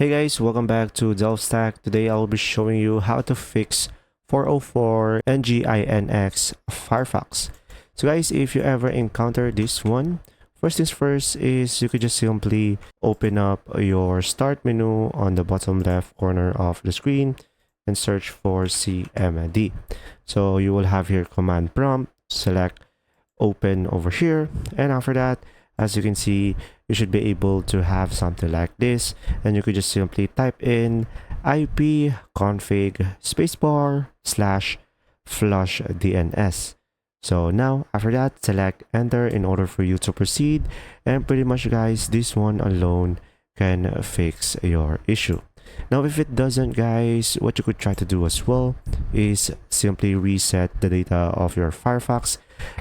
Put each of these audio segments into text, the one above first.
Hey guys, welcome back to Delstack. Today I'll be showing you how to fix 404 NGINX Firefox. So guys, if you ever encounter this one, first things first is you could just simply open up your start menu on the bottom left corner of the screen and search for CMD. So you will have here command prompt, select open over here, and after that, as you can see, you should be able to have something like this, and you could just simply type in ipconfig spacebar / flushdns. So now after that, select enter in order for you to proceed, and pretty much guys, this one alone can fix your issue. Now if it doesn't guys, what you could try to do as well is simply reset the data of your Firefox,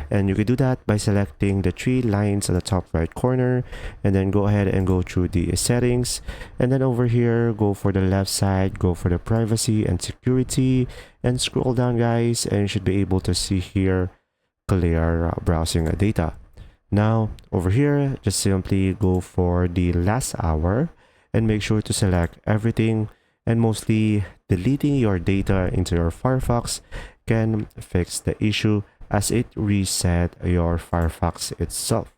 and you could do that by selecting the three lines on the top right corner, and then go ahead and go through the settings, and then over here go for the left side, go for the privacy and security, and scroll down guys, and you should be able to see here clear browsing data. Now over here, just simply go for the last hour and make sure to select everything, and mostly deleting your data into your Firefox can fix the issue as it reset your Firefox itself.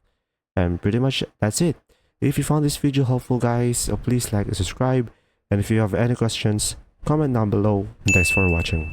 And pretty much that's it. If you found this video helpful guys, please like and subscribe, and if you have any questions, comment down below, and thanks for watching.